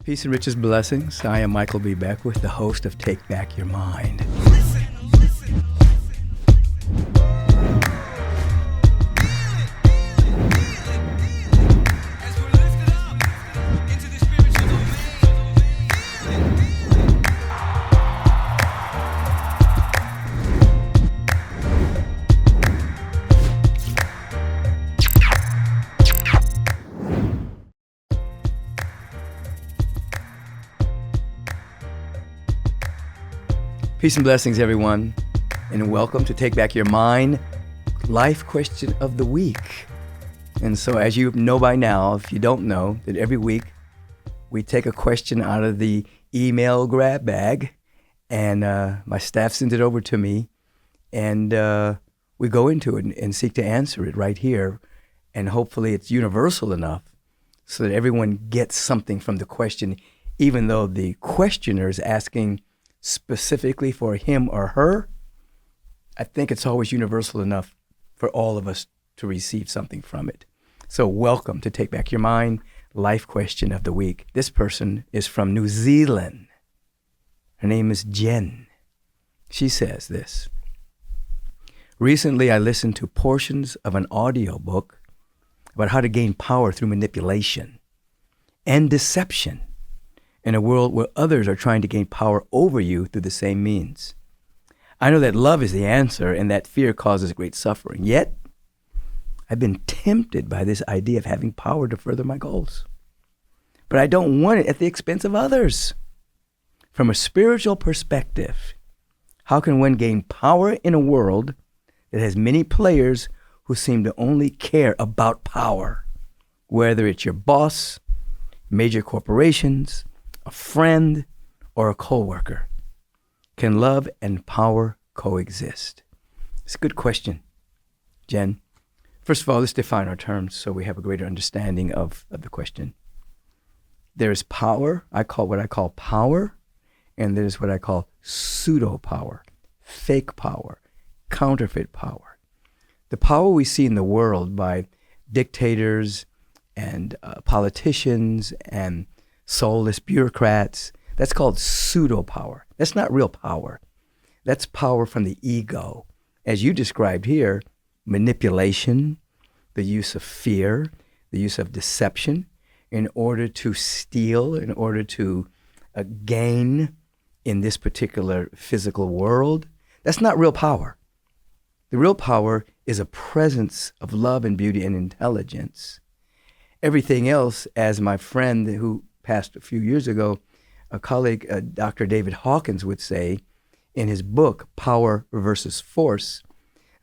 Peace and riches blessings. I am Michael B. Beckwith, the host of Take Back Your Mind. Peace and blessings, everyone, and welcome to Take Back Your Mind, Life Question of the Week. And so as you know by now, if you don't know, that every week we take a question out of the email grab bag, and my staff sends it over to me, and we go into it and seek to answer it right here. And hopefully it's universal enough so that everyone gets something from the question, even though the questioner is asking specifically for him or her. I think it's always universal enough for all of us to receive something from it. So welcome to Take Back Your Mind, Life Question of the Week. This person is from New Zealand. Her name is Jen. She says this: recently I listened to portions of an audiobook about how to gain power through manipulation and deception in a world where others are trying to gain power over you through the same means. I know that love is the answer and that fear causes great suffering. Yet, I've been tempted by this idea of having power to further my goals. But I don't want it at the expense of others. From a spiritual perspective, how can one gain power in a world that has many players who seem to only care about power? Whether it's your boss, major corporations, a friend, or a coworker. Can love and power coexist? It's a good question, Jen. First of all, let's define our terms so we have a greater understanding of the question. There is power, what I call power, and there's what I call pseudo power, fake power, counterfeit power. The power we see in the world by dictators and politicians and soulless bureaucrats, that's called pseudo power. That's not real power. That's power from the ego. As you described here, manipulation, the use of fear, the use of deception in order to steal, in order to gain in this particular physical world. That's not real power. The real power is a presence of love and beauty and intelligence. Everything else, as my friend who passed a few years ago, a colleague, Dr. David Hawkins, would say in his book, Power versus Force,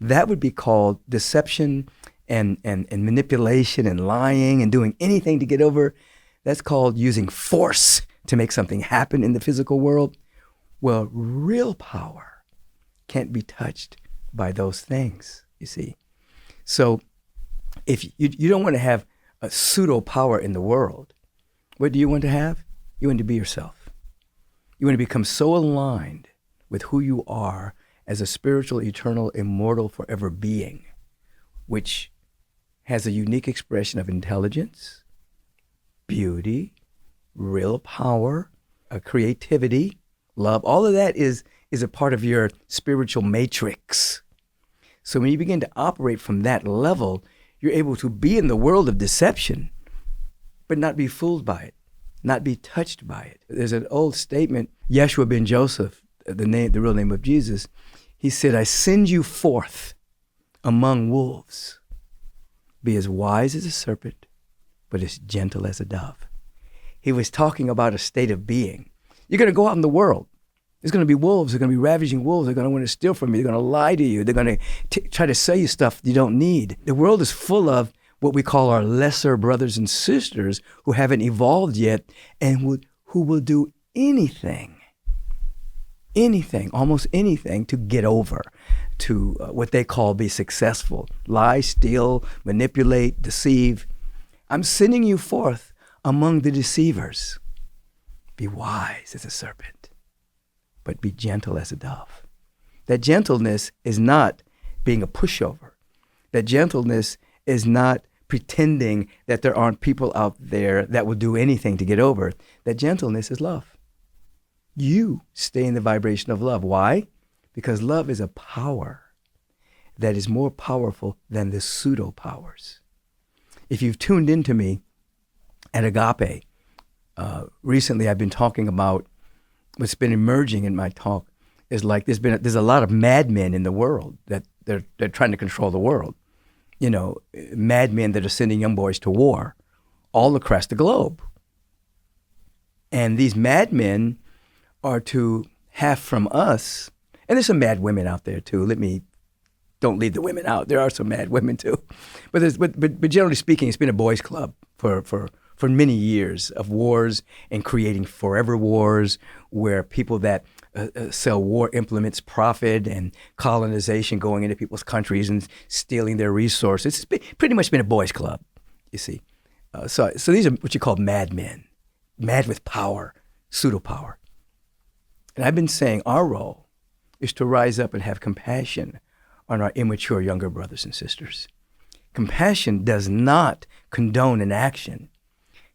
that would be called deception and manipulation and lying and doing anything to get over. That's called using force to make something happen in the physical world. Well, real power can't be touched by those things, you see. So if you don't want to have a pseudo power in the world, what do you want to have? You want to be yourself. You want to become so aligned with who you are as a spiritual, eternal, immortal, forever being, which has a unique expression of intelligence, beauty, real power, creativity, love. All of that is a part of your spiritual matrix. So when you begin to operate from that level, you're able to be in the world of deception, but not be fooled by it, not be touched by it. There's an old statement, Yeshua ben Joseph, the real name of Jesus, he said, I send you forth among wolves. Be as wise as a serpent, but as gentle as a dove. He was talking about a state of being. You're going to go out in the world. There's going to be wolves. They're going to be ravaging wolves. They're going to want to steal from you. They're going to lie to you. They're going to try to sell you stuff you don't need. The world is full of what we call our lesser brothers and sisters who haven't evolved yet and who will do anything, almost anything to get over, to what they call be successful. Lie, steal, manipulate, deceive. I'm sending you forth among the deceivers. Be wise as a serpent, but be gentle as a dove. That gentleness is not being a pushover. That gentleness is not pretending that there aren't people out there that will do anything to get over it. That gentleness is love. You stay in the vibration of love. Why? Because love is a power that is more powerful than the pseudo powers. If you've tuned into me at Agape, recently I've been talking about what's been emerging in my talk is like there's a lot of madmen in the world that they're trying to control the world. You know, madmen that are sending young boys to war all across the globe. And these madmen are to have from us, and there's some mad women out there too. Don't leave the women out. There are some mad women too. But generally speaking, it's been a boys' club for many years of wars and creating forever wars where people that sell war implements profit and colonization going into people's countries and stealing their resources. It's pretty much been a boys' club, you see. So these are what you call madmen, mad with power, pseudo power. And I've been saying our role is to rise up and have compassion on our immature younger brothers and sisters. Compassion does not condone an action.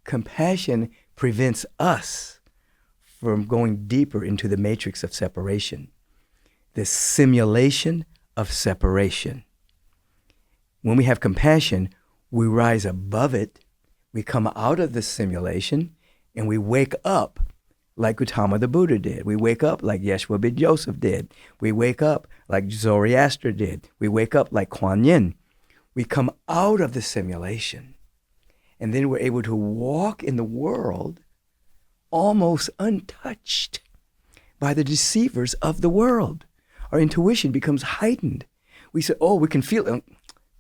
Compassion prevents us from going deeper into the matrix of separation, the simulation of separation. When we have compassion, we rise above it, we come out of the simulation, and we wake up like Gautama the Buddha did. We wake up like Yeshua ben Joseph did. We wake up like Zoroaster did. We wake up like Kuan Yin. We come out of the simulation, and then we're able to walk in the world almost untouched by the deceivers of the world. Our intuition becomes heightened. We say, oh, we can feel it.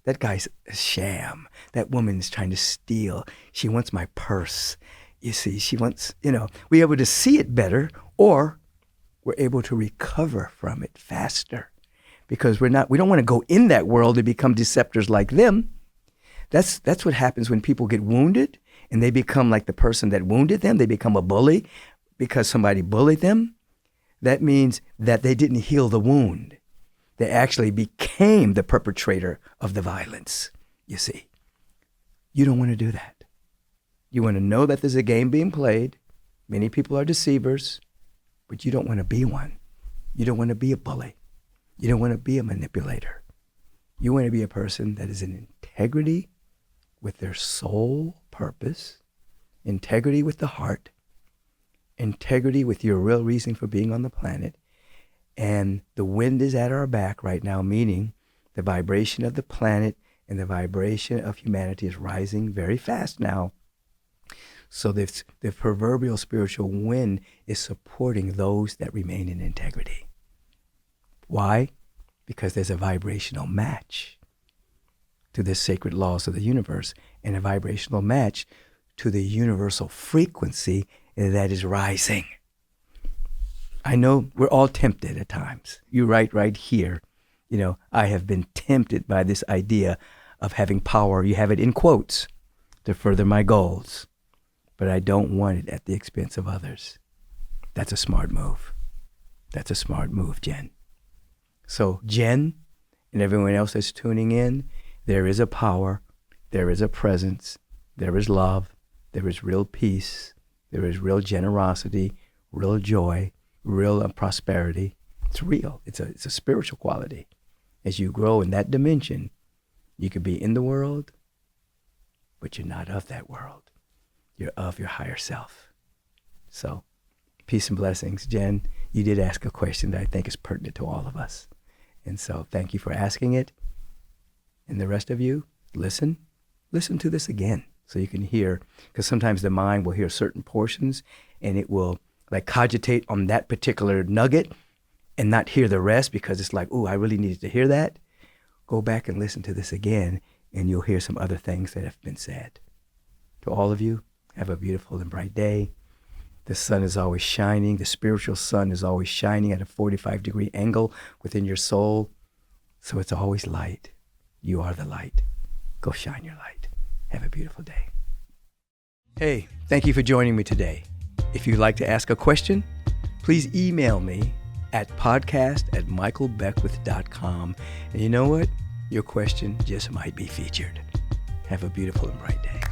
That guy's a sham. That woman's trying to steal. She wants my purse. You see, she wants, we're able to see it better, or we're able to recover from it faster because we don't want to go in that world and become deceptors like them. That's what happens when people get wounded and they become like the person that wounded them. They become a bully because somebody bullied them. That means that they didn't heal the wound. They actually became the perpetrator of the violence, you see. You don't want to do that. You want to know that there's a game being played. Many people are deceivers, but you don't want to be one. You don't want to be a bully. You don't want to be a manipulator. You want to be a person that is in integrity with their soul purpose, integrity with the heart, integrity with your real reason for being on the planet. And the wind is at our back right now, meaning the vibration of the planet and the vibration of humanity is rising very fast now. So the proverbial spiritual wind is supporting those that remain in integrity. Why? Because there's a vibrational match to the sacred laws of the universe and a vibrational match to the universal frequency that is rising. I know we're all tempted at times. You write right here, I have been tempted by this idea of having power. You have it in quotes, to further my goals. But I don't want it at the expense of others. That's a smart move. That's a smart move, Jen. So Jen and everyone else that's tuning in, there is a power, there is a presence, there is love, there is real peace, there is real generosity, real joy, real prosperity. It's real. It's a spiritual quality. As you grow in that dimension, you could be in the world, but you're not of that world. You're of your higher self. So, peace and blessings. Jen, you did ask a question that I think is pertinent to all of us. And so, thank you for asking it. And the rest of you, listen to this again so you can hear, because sometimes the mind will hear certain portions and it will cogitate on that particular nugget and not hear the rest because it's like, ooh, I really needed to hear that. Go back and listen to this again and you'll hear some other things that have been said. To all of you, have a beautiful and bright day. The sun is always shining. The spiritual sun is always shining at a 45-degree angle within your soul. So it's always light. You are the light. Go shine your light. Have a beautiful day. Hey, thank you for joining me today. If you'd like to ask a question, please email me at podcast@michaelbeckwith.com. And you know what? Your question just might be featured. Have a beautiful and bright day.